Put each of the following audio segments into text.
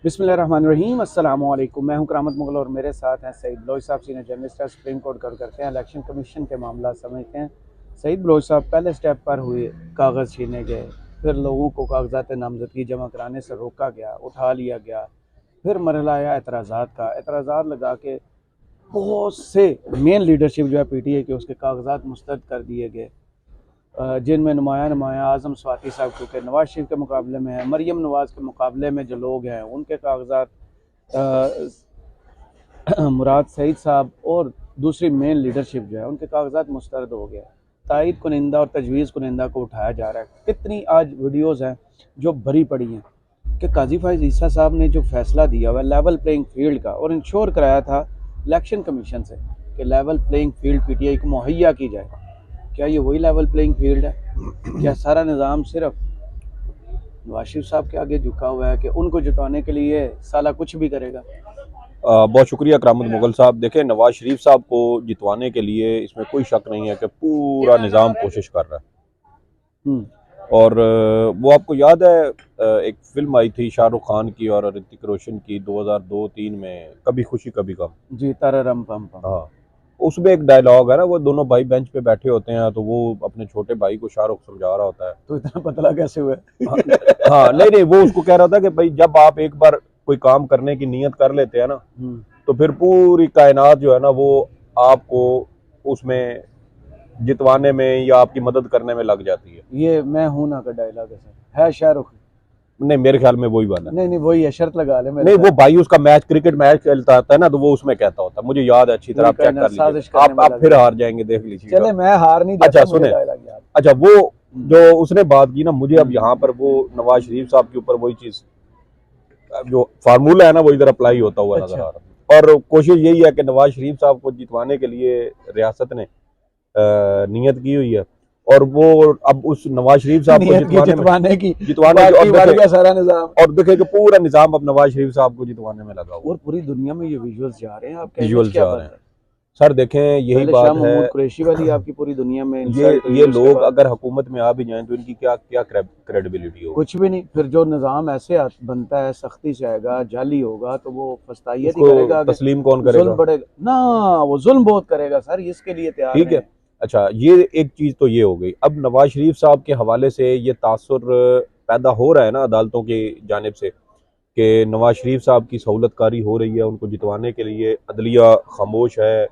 बिस्मिल्लाहिर्रहमानिर्रहीम अस्सलामुअलैकुम। मैं हूं करामत मुगल और मेरे साथ हैं सईद बलोच साहब, सीनियर जर्नलिस्ट है, सुप्रीम कोर्ट कवर करते हैं, इलेक्शन कमीशन के मामला समझते हैं। सईद बलोच साहब, पहले स्टेप पर हुए कागज़ छीने गए, फिर लोगों को कागजात नामजदगी जमा कराने से रोका गया, उठा लिया गया, फिर मरहला आया एतराज़ात का। एतराज़ात लगा के बहुत से मेन लीडरशिप जो है PTI के, उसके कागजात मुस्तरद कर दिए गए, जिनमें नुमाया आज़म स्वाति साहब, क्योंकि नवाज शरीफ के मुकाबले में है, मरीम नवाज़ के मुकाबले में जो लोग हैं उनके कागजात, मुराद सईद साहब और दूसरी मेन लीडरशिप जो है उनके कागजात मुस्तरद हो गए। तायद कुनिंदा और तजवीज़ कुनिंदा को उठाया जा रहा है। कितनी आज वीडियोज़ हैं जो भरी पड़ी हैं कि काजी फाइज ईसा साहब ने जो फैसला दिया हुआ लेवल प्लेइंग फील्ड का और इंश्योर कराया था इलेक्शन कमीशन से कि लेवल प्लेइंग फील्ड PTI को मुहैया की जाए। क्या ये वही लेवल प्लेइंग फील्ड है? क्या सारा निज़ाम सिर्फ नवाज शरीफ साहब के आगे झुका हुआ है कि उनको जिताने के लिए साला कुछ भी करेगा? बहुत शुक्रिया करामत मुगल साहब। देखें, नवाज शरीफ साहब को जितवाने के लिए इसमें कोई शक नहीं है कि पूरा निज़ाम कोशिश कर रहा है। और वो आपको याद है, एक फिल्म आई थी शाहरुख खान की और ऋतिक रोशन की 2002-3 में, कभी खुशी कभी गम। जी, तररम पम पम। हाँ, उसमें एक डायलॉग है ना, वो दोनों भाई बेंच पे बैठे होते हैं तो वो अपने छोटे भाई को शाहरुख समझा रहा होता है। तो इतना पतला कैसे हुआ? हाँ, नहीं, वो उसको कह रहा था कि भाई जब आप एक बार कोई काम करने की नियत कर लेते हैं ना, तो फिर पूरी कायनात जो है ना वो आपको उसमें जितवाने में या आपकी मदद करने में लग जाती है। ये मैं हूं ना का डायलॉग है शाहरुख? नहीं, मेरे ख्याल में वही वाला है। नहीं वही है, शर्त लगा ले मेरे नहीं, साथ। वो भाई उसका मैच, क्रिकेट मैच खेलता आता है ना, तो वो उसमें कहता होता है, मुझे याद है अच्छी तरह, आप चेक कर लीजिए, आप फिर हार जाएंगे, देख लीजिए। चले, मैं हार नहीं अच्छा सुने, अच्छा वो जो उसने बात की ना, मुझे अब यहाँ पर वो नवाज शरीफ साहब के ऊपर वही चीज, जो फार्मूला है ना, वो इधर अप्लाई होता हुआ नजर आ रहा है। और कोशिश यही है कि नवाज शरीफ साहब को जितवाने के लिए रियासत ने नियत की हुई है, और वो अब उस नवाज शरीफ साहब को जितवाने की सारा निजाम, और देखे कि पूरा निजाम अब नवाज शरीफ साहब को जितवाने में लगा हुआ। और पूरी दुनिया में ये विजुअल्स जा रहे हैं। आप विजुअल्स जा रहे हैं सर। देखें, यही बात है, कुरैशी वाली आपकी पूरी दुनिया में ये लोग अगर हुकूमत में आ भी जाएं तो इनकी क्या क्या क्रेडिबिलिटी होगी? कुछ भी नहीं। फिर जो निजाम ऐसे बनता है, सख्ती से आएगा, जाली होगा, तो वो फस्तायत ही करेगा। तस्लीम कौन करेगा? जुल्म बढ़ेगा ना, वो जुल्म बहुत करेगा सर, इसके लिए तैयार ठीक है। अच्छा, ये एक चीज तो ये हो गई। अब नवाज शरीफ साहब के हवाले से ये तासुर पैदा हो रहा है ना अदालतों की जानिब से कि नवाज शरीफ साहब की सहूलतकारी हो रही है उनको जितवाने के लिए, अदलिया खामोश है,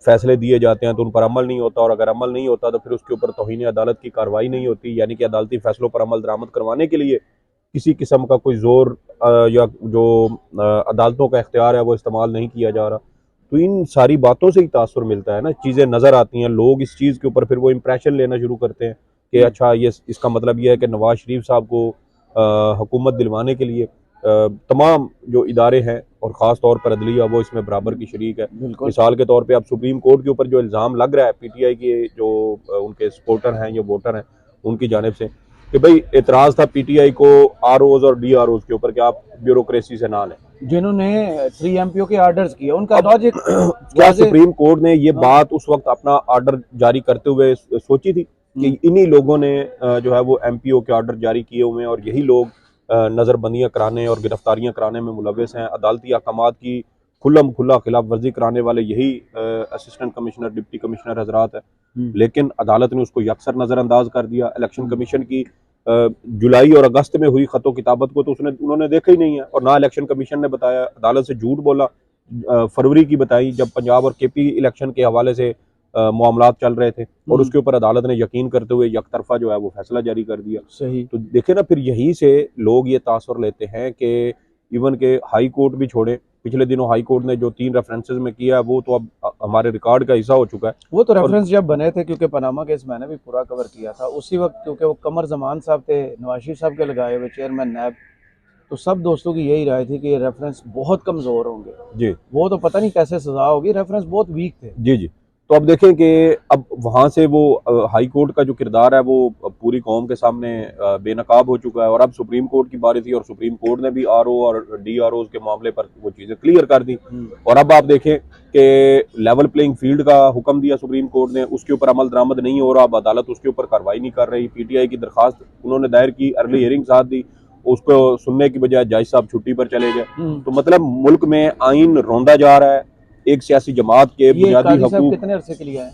फैसले दिए जाते हैं तो उन पर अमल नहीं होता, और अगर अमल नहीं होता तो फिर उसके ऊपर तौहीन अदालत की कार्रवाई नहीं होती, यानी कि अदालती फैसलों पर अमल दरामद करवाने के लिए किसी किस्म का कोई जोर या जो अदालतों का इख्तियार है वो इस्तेमाल नहीं किया जा रहा। तो इन सारी बातों से ही तासुर मिलता है ना, चीज़ें नज़र आती हैं, लोग इस चीज़ के ऊपर फिर वो इम्प्रेशन लेना शुरू करते हैं कि अच्छा, ये इसका मतलब यह है कि नवाज शरीफ साहब को हुकूमत दिलवाने के लिए तमाम जो इदारे हैं और ख़ास तौर पर अदलिया, वो इसमें बराबर की शरीक है। मिसाल के तौर पे अब सुप्रीम कोर्ट के ऊपर जो इल्ज़ाम लग रहा है PTI के जो उनके सपोर्टर हैं या वोटर हैं उनकी जानिब से कि भाई एतराज़ था PTI को ROs और DROs के ऊपर कि आप ब्यूरोक्रेसी से ना लें, जिन्होंने 3 MPO के आर्डर्स किए। उनका लॉजिक क्या सुप्रीम कोर्ट ने ये बात उस वक्त अपना आर्डर जारी करते हुए सोची थी कि इन्हीं लोगों ने जो है वो MPO के आर्डर जारी किए हुए हैं और यही लोग नज़रबंदियाँ कराने और गिरफ्तारियाँ कराने में मुलव्वस हैं, अदालती अहकामात की खुल्लम खुल्ला खिलाफ वर्जी कराने वाले यही असिस्टेंट कमिश्नर, डिप्टी कमिश्नर हजरात है। लेकिन अदालत ने उसको यकसर नज़रअंदाज कर दिया। इलेक्शन कमीशन की जुलाई और अगस्त में हुई खतो किताबत को तो उन्होंने देखा ही नहीं है, और ना इलेक्शन कमीशन ने बताया, अदालत से झूठ बोला। फरवरी की बताई जब पंजाब और KP इलेक्शन के हवाले से मामलात चल रहे थे, और उसके ऊपर अदालत ने यकीन करते हुए यकतरफा जो है वो फैसला जारी कर दिया। सही। तो देखे ना, फिर यही से लोग ये तासुर लेते हैं कि इवन के हाई कोर्ट भी छोड़े, पिछले दिनों हाई कोर्ट ने जो 3 रेफरेंसेस में किया है वो तो अब हमारे रिकॉर्ड का हिस्सा हो चुका है। वो तो रेफरेंस जब बने थे, क्योंकि पनामा केस मैंने भी पूरा कवर किया था उसी वक्त, क्योंकि वो कमर जमान साहब थे नवाज शरीफ साहब के लगाए हुए चेयरमैन नैब, तो सब दोस्तों की यही राय थी कि ये रेफरेंस बहुत कमज़ोर होंगे जी। वो तो पता नहीं कैसे सजा होगी, रेफरेंस बहुत वीक थे जी। तो अब देखें कि अब वहाँ से वो हाई कोर्ट का जो किरदार है वो पूरी कौम के सामने बेनकाब हो चुका है, और अब सुप्रीम कोर्ट की बारी थी और सुप्रीम कोर्ट ने भी RO और DROs के मामले पर वो चीज़ें क्लियर कर दी। और अब आप देखें कि लेवल प्लेइंग फील्ड का हुक्म दिया सुप्रीम कोर्ट ने, उसके ऊपर अमल दरामद नहीं हो रहा, अब अदालत उसके ऊपर कार्रवाई नहीं कर रही। PTI की दरखास्त उन्होंने दायर की, अर्ली हियरिंग साथ दी, उसको सुनने की बजाय जज साहब छुट्टी पर चले गए। तो मतलब मुल्क में आइन रौंदा जा रहा है, एक सियासी जमात के ये बुनियादी काजी साहब हकूक। कितने अरसे के लिए आए?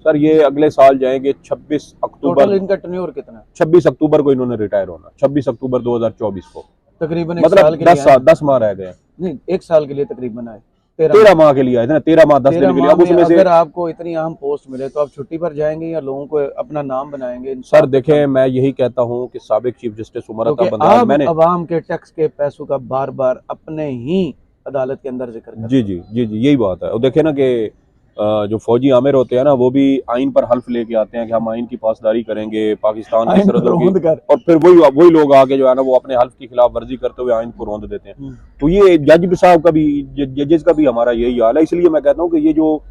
सर ये अगले साल जाएंगे 26 टोटल अक्टूबर। इनका टर्न्योवर कितना है? 26 अक्टूबर को इन्होंने रिटायर होना, 26 अक्टूबर 2024 को। तकरीबन एक मतलब साल के लिए 10 माह रह गए हैं। नहीं, एक साल के लिए तकरीबन आए। 13 माह के लिए आए थे ना, 13 माह 10 दिन 13 के लिए। माह अब में उसमें से अगर आपको इतनी अहम पोस्ट मिले तो आप छुट्टी पर जाएंगे या लोगों को अपना नाम बनाएंगे? सर देखें, मैं यही कहता हूँ कि साबिक चीफ जस्टिस उमर अता क्योंकि बंदयाल, आप मैंने अवाम के टैक्स के पैसों का बार बार अपने ही अदालत के अंदर जिक्र कर जी जी जी जी यही बात है। और देखे ना कि जो फौजी आमिर होते हैं ना, वो भी आइन पर हल्फ लेके आते हैं कि हम आइन की पासदारी करेंगे पाकिस्तान की आइन को सरहदों की, रौंद कर। और फिर वही लोग आके जो है ना वो अपने हल्फ की खिलाफ वर्जी करते हुए आइन को रौंद देते हैं। तो ये जज साहब का भी, जजेस का भी हमारा यही हाल है। इसलिए मैं कहता हूँ कि ये जो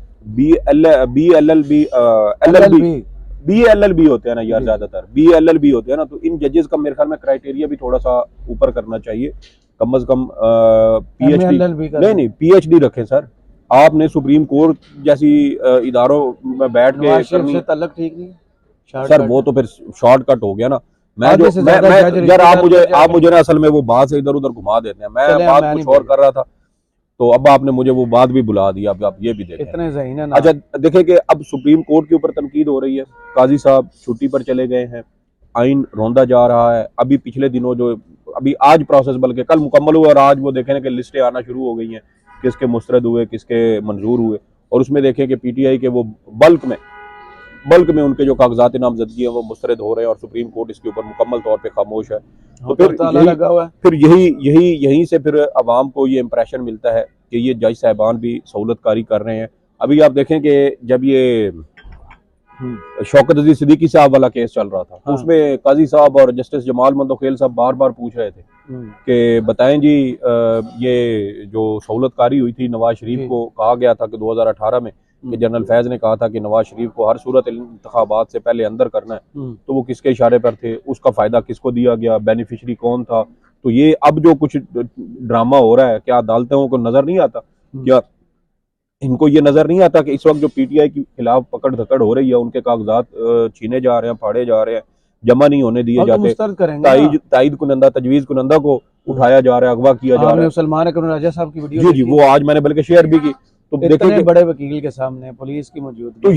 BLLB होते हैं ना यार, ज्यादातर BLLB होते हैं ना, तो इन जजेस का मेरे ख्याल में क्राइटेरिया भी थोड़ा सा ऊपर करना चाहिए। कम से कम PhD, नहीं PhD रखें सर। आपने सुप्रीम कोर्ट जैसी इदारों में बैठ के नवाज शरीफ करनी। से तल्लक ठीक नहीं है? सर वो तो फिर शॉर्टकट हो गया ना। मैं आधे जो से मैं ज्यादा जज मैं यार, आप रिश्तेदार मुझे ना असल में वो बात से इधर उधर घुमा देते हैं। मैं चले, बात मैं कुछ नहीं और कर रहा था, तो अब आपने मुझे वो बात भी बुला दी। अब आप ये भी देखें। इतने ज़हीन है ना। अच्छा देखें कि अब सुप्रीम कोर्ट के ऊपर तनकीद हो रही है, काजी साहब छुट्टी पर चले गए हैं, आइन रौंदा जा रहा है। अभी पिछले दिनों जो, अभी आज प्रोसेस बल्कि कल मुकम्मल हुआ, और आज वो देखें कि लिस्टें आना शुरू हो गई हैं, किसके मुस्तरद हुए, किसके मंजूर हुए। और उसमें देखें कि PTI के वो बल्क में उनके जो कागजात नामजदगी है वो मुस्तरद हो रहे हैं, और सुप्रीम कोर्ट इसके ऊपर मुकम्मल तौर पे खामोश है। तो फिर यहीं से फिर अवाम को ये इंप्रेशन मिलता है कि ये जज साहबान भी सहूलतकारी कर रहे हैं। अभी आप देखें कि जब ये शौकत अजीज सिद्दीकी साहब वाला केस चल रहा था, तो उसमें काजी साहब और जस्टिस जमाल मंदोखेल साहब बार बार पूछ रहे थे कि बताएं जी, ये जो सहूलतकारी हुई थी नवाज शरीफ को, कहा गया था कि 2018 में कि जनरल फैज ने कहा था कि नवाज शरीफ को हर सूरत इंतखाबात से पहले अंदर करना है, तो वो किसके इशारे पर थे, उसका फायदा किसको दिया गया, बेनिफिशरी कौन था। तो ये अब जो कुछ ड्रामा हो रहा है, क्या अदालतों को नजर नहीं आता, क्या इनको ये नजर नहीं आता कि इस वक्त जो PTI के खिलाफ पकड़ धकड़ हो रही है, उनके कागजात छीने जा रहे हैं, फाड़े जा रहे हैं, जमा नहीं होने दिए जाते, ताइद कुनंदा तजवीज कुनंदा को उठाया जा रहा है, अगवा किया जा रहा है। सलमान राजा साहब की वीडियो जी जी, वो आज मैंने बल्कि शेयर भी की। तो इतने बड़े वकील के सामने पुलिस की मौजूदगी, तो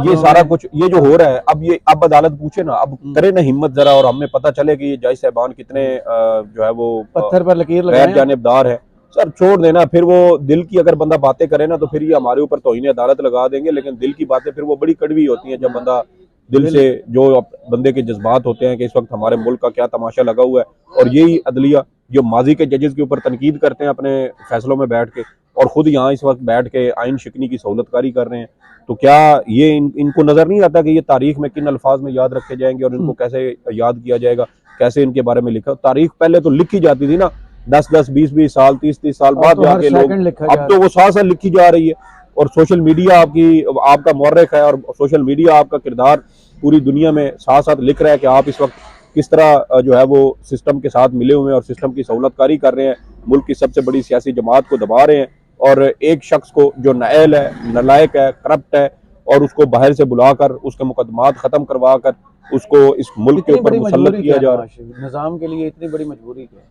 ये सारा कुछ ये जो हो रहा है, अब अदालत पूछे ना, अब करे ना हिम्मत जरा, और हमें पता चले कि ये जज साहबान कितने जो है वो पत्थर पर लकीर गैर जानिबदार है। सर छोड़ देना, फिर वो दिल की अगर बंदा बातें करे ना, तो फिर ये हमारे ऊपर तौहीन अदालत लगा देंगे। लेकिन दिल की बातें फिर वो बड़ी कड़वी होती हैं, जब बंदा दिल से, जो बंदे के जज्बात होते हैं कि इस वक्त हमारे मुल्क का क्या तमाशा लगा हुआ है। और यही अदलिया जो माजी के जजेस के ऊपर तनकीद करते हैं अपने फैसलों में बैठ के, और खुद यहाँ इस वक्त बैठ के आइन शिकनी की सहूलतकारी कर रहे हैं, तो क्या ये इनको नजर नहीं आता कि ये तारीख में किन अल्फाज में याद रखे जाएंगे, और इनको कैसे याद किया जाएगा, कैसे इनके बारे में लिखा। तारीख पहले तो लिखी जाती थी ना, 10-10, 20-20 साल, 30-30 साल बाद जाके लोग, अब तो वो 100 साल लिखी जा रही है। और सोशल मीडिया आपका मुअर्रिख है, और सोशल मीडिया आपका किरदार पूरी दुनिया में साथ साथ लिख रहा है कि आप इस वक्त किस तरह जो है वो सिस्टम के साथ मिले हुए हैं, और सिस्टम की सहूलतकारी कर रहे हैं, मुल्क की सबसे बड़ी सियासी जमात को दबा रहे हैं, और एक शख्स को जो नाअहल है, नालायक है, करप्ट है, और उसको बाहर से बुलाकर उसके मुकदमात खत्म करवा कर उसको इस मुल्क के ऊपर मुसल्लत किया जा रहा है। निजाम के लिए इतनी बड़ी मजबूरी क्या है?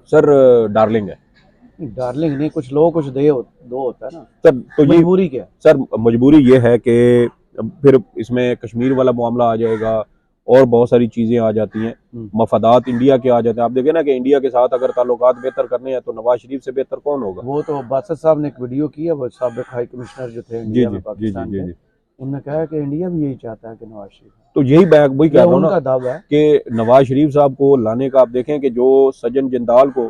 सर डार्लिंग है। डार्लिंग नहीं, कुछ लो कुछ दो होता है ना सर। तो ये मजबूरी क्या? सर मजबूरी ये है कि फिर इसमें कश्मीर वाला मामला आ जाएगा, और बहुत सारी चीजें आ जाती हैं, मफादात इंडिया के आ जाते हैं। आप देखें ना कि इंडिया के साथ अगर ताल्लुकात बेहतर करने हैं, तो नवाज शरीफ से बेहतर कौन होगा। वो तो बासत साहब ने एक वीडियो की है, वो साबिक हाई कमिश्नर जो थे इंडिया में पाकिस्तान के, उन्होंने कहा कि इंडिया भी यही चाहता है कि नवाज शरीफ, तो यही वही कह रहा हूँ ना दावा है कि नवाज शरीफ साहब को लाने का। आप देखें कि जो सज्जन जिंदाल को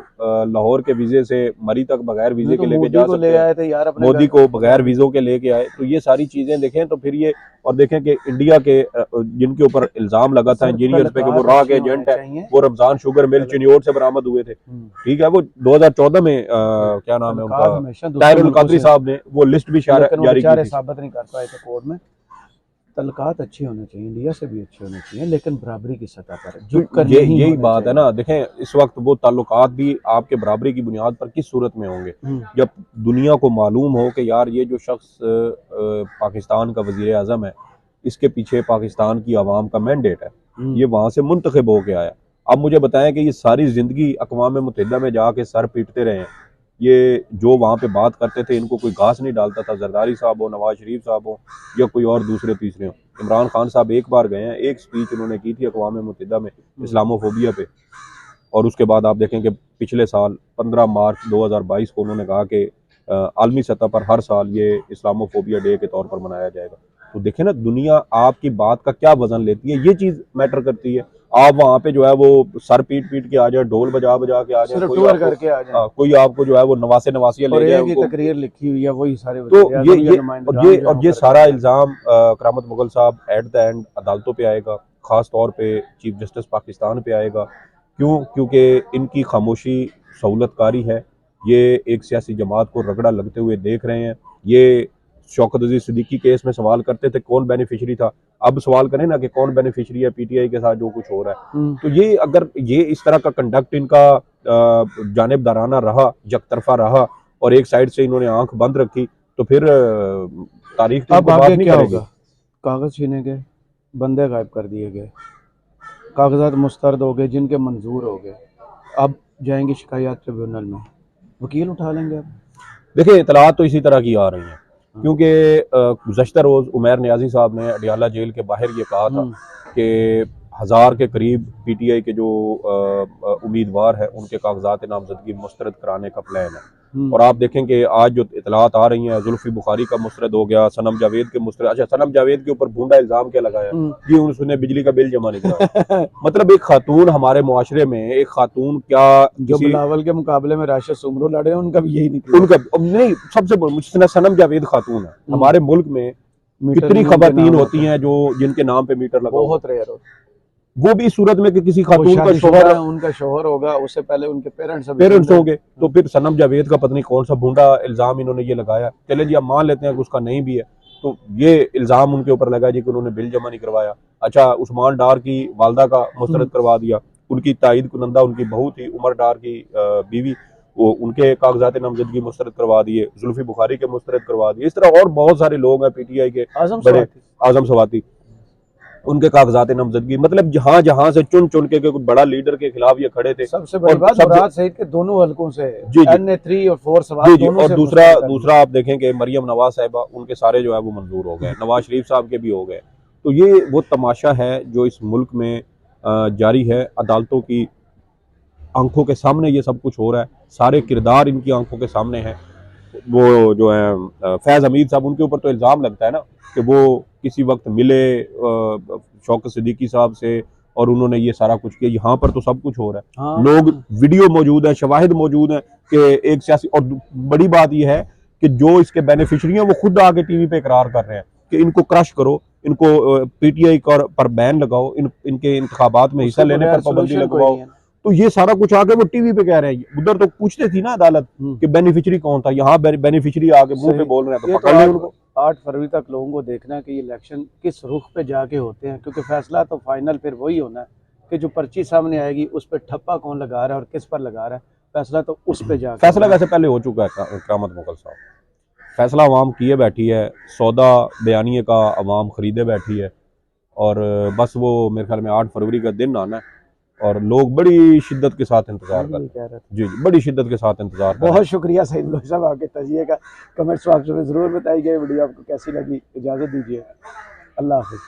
लाहौर के वीजे से मरी तक बगैर वीजे के लेके जा सकते हैं, मोदी को बगैर वीजों के लेके आए, तो ये सारी चीजें देखें तो फिर ये। और देखें कि इंडिया के जिनके ऊपर इल्जाम लगा था इंजीनियर्स पे कि वो रॉ के एजेंट है, वो रमजान शुगर मिल चिन्योर से बरामद हुए थे, ठीक है। वो 2014 में क्या नाम है उनका, ताहिरुल कादरी साहब ने वो लिस्ट भी जारी की, साबित नहीं कर पाए थे कोर्ट में। तलकात अच्छे होने चाहिए, इंडिया से भी अच्छे होने चाहिए, लेकिन बराबरी की सतह पर यही बात है ना। देखें इस वक्त वो ताल्लुकात भी आपके बराबरी की बुनियाद पर किस सूरत में होंगे, जब दुनिया को मालूम हो कि यार ये जो शख्स पाकिस्तान का वजीर आज़म है, इसके पीछे पाकिस्तान की आवाम का मैंडेट है, ये वहां से मुंतखब होके आया। अब मुझे बताएं कि ये सारी ज़िंदगी अक़वाम मुत्तहिदा में जाके सर पीटते रहे हैं, ये जो वहाँ पे बात करते थे इनको कोई घास नहीं डालता था, जरदारी साहब हो, नवाज शरीफ साहब हो या कोई और दूसरे तीसरे हो। इमरान खान साहब एक बार गए हैं, एक स्पीच उन्होंने की थी अक़वाम मुत्तहिदा में इस्लामोफोबिया पे, और उसके बाद आप देखें कि पिछले साल 15 मार्च 2022 को उन्होंने कहा कि आलमी सतह पर हर साल ये इस्लामोफोबिया डे के तौर पर मनाया जाएगा। तो देखें ना, दुनिया आपकी बात का क्या वजन लेती है, ये चीज़ मैटर करती है। आप वहाँ पे जो है वो सर पीट पीट के आ जाए, ढोल बजा बजा के आ जाए, सिर्फ टूर करके आ जाए, कोई आपको जो है वो नवासे नवासिया ले जाए, एक ही उनको तकरीर लिखी हुई है वही सारे तो नुमाइंदगान जो ये सारा इल्ज़ाम करामत मुगल साहब एट द एंड अदालतों पे आएगा, ख़ास तौर पे चीफ जस्टिस पाकिस्तान पे आएगा। क्यों? क्योंकि इनकी खामोशी सहूलतकारी है। ये एक सियासी जमात को रगड़ा लगते हुए देख रहे हैं। ये शौकत अजीज सिद्दीकी केस में सवाल करते थे कौन बेनिफिशरी था, अब सवाल करें ना कि कौन बेनिफिशरी है पीटीआई के साथ जो कुछ हो रहा है। तो ये अगर ये इस तरह का कंडक्ट इनका जानिबदाराना रहा, यकतरफा रहा और एक साइड से इन्होंने आंख बंद रखी, तो फिर तारीख तो अब बात आगे नहीं क्या करेगी। होगा? कागज छीने गए, बंदे गायब कर दिए गए, कागजात मुस्तरद हो गए जिनके मंजूर हो गए, अब जाएंगे शिकायत ट्रिब्यूनल में, वकील उठा लेंगे। अब देखिए इतलात तो इसी तरह की आ रही हैं, क्योंकि गुज़श्ता रोज़ उमैर नियाज़ी साहब ने अडियाला जेल के बाहर ये कहा था कि 1000 के करीब पीटीआई के जो उम्मीदवार हैं उनके कागजात नामजदगी मुस्तरद कराने का प्लान है। और आप देखें कि आज जो इतलात आ रही हैं, जुल्फी बुखारी का मुस्तरद हो गया, सनम जावेद के मुस्तरद, अच्छा सनम जावेद के ऊपर भूंडा इल्ज़ाम क्या लगाया कि उसने बिजली का बिल जमा नहीं कराया। मतलब एक खातून हमारे मुआशरे में, एक खातून क्या जो बिलावल के मुकाबले में राशिद सुमरो लड़े उनका भी यही निकला। उनका नहीं, सबसे मुझसे सनम जावेद खातून है। हमारे मुल्क में कितनी खवातीन होती हैं जो जिनके नाम पे मीटर लगा, बहुत रेयर होता है। वो भी सूरत में कि किसी खातून का शोहर है, उनका शोहर होगा, उससे पहले उनके पेरेंट्स होंगे, तो फिर सनम जावेद का पता नहीं कौन सा भूंडा इल्जाम इन्होंने ये लगाया। चले जी, अब मान लेते हैं कि उसका नहीं भी है, तो ये इल्जाम उनके ऊपर लगा जी कि उन्होंने बिल जमा नहीं करवाया। अच्छा, उस्मान डार की वालदा का मुस्तरद करवा दिया, उनकी तायद कुनंदा उनकी बहू थी उमर डार की बीवी, वो उनके कागजात नामजदगी मुस्तरद करवा दिए, जुल्फी बुखारी के मुस्तरद करवा दिए। इस तरह और बहुत सारे लोग हैं पीटीआई के, बड़े आजम सवाती, उनके कागजात नामजदगी, मतलब जहां जहां से चुन चुन के कोई बड़ा लीडर के खिलाफ ये खड़े थे। सबसे बड़ी बात मुराद सईद के दोनों हलकों से जी NA3 और 4 सवाल दोनों और से दूसरा आप देखें कि मरियम नवाज साहिबा, उनके सारे जो है वो मंजूर हो गए, नवाज शरीफ साहब के भी हो गए। तो ये वो तमाशा है जो इस मुल्क में जारी है। अदालतों की आंखों के सामने ये सब कुछ हो रहा है, सारे किरदार इनकी आंखों के सामने हैं। वो जो है फैज़ हमीद साहब, उनके ऊपर तो इल्ज़ाम लगता है ना कि वो किसी वक्त मिले शौकत सिद्दीकी साहब से और उन्होंने ये सारा कुछ किया। यहाँ पर तो सब कुछ हो रहा है। हाँ। लोग वीडियो मौजूद है, शवाहिद मौजूद हैं कि एक सियासी, और बड़ी बात यह है कि जो इसके बेनिफिशरी हैं वो खुद आके टीवी पे इकरार कर रहे हैं कि इनको क्रश करो, इनको पीटीआई पर बैन लगाओ, इनके इंतखाबात में हिस्सा लेने पर पाबंदी लगवाओ। तो ये सारा कुछ आके वो टीवी पे कह रहे हैं। उधर तो पूछते थी ना अदालत कि बेनिफिशरी कौन था, यहाँ बेनिफिशरी आके मुंह पे बोल रहे हैं, तो पकड़ लें उनको। 8 फरवरी तक लोगों को देखना है कि ये इलेक्शन किस रुख पे जाके होते हैं, क्योंकि फैसला तो फाइनल फिर वही होना है कि जो पर्ची सामने आएगी उस पर ठप्पा कौन लगा रहा है और किस पर लगा रहा है। फैसला तो उस पे जाके, फैसला वैसे पहले हो चुका है करामत मुगल साहब, फैसला अवाम किए बैठी है, सौदा बयानिए का अवाम खरीदे बैठी है, और बस वो मेरे ख्याल में 8 फरवरी का दिन आना है और लोग बड़ी शिद्दत के साथ इंतजार कर रहे हैं। जी, बड़ी शिद्दत के साथ इंतजार कर रहे हैं। बहुत शुक्रिया सईद लोई साहब, आपके तजिए का। कमेंट्स बॉक्स में ज़रूर बताइए वीडियो आपको कैसी लगी। इजाज़त दीजिए, अल्लाह हाफ़िज़।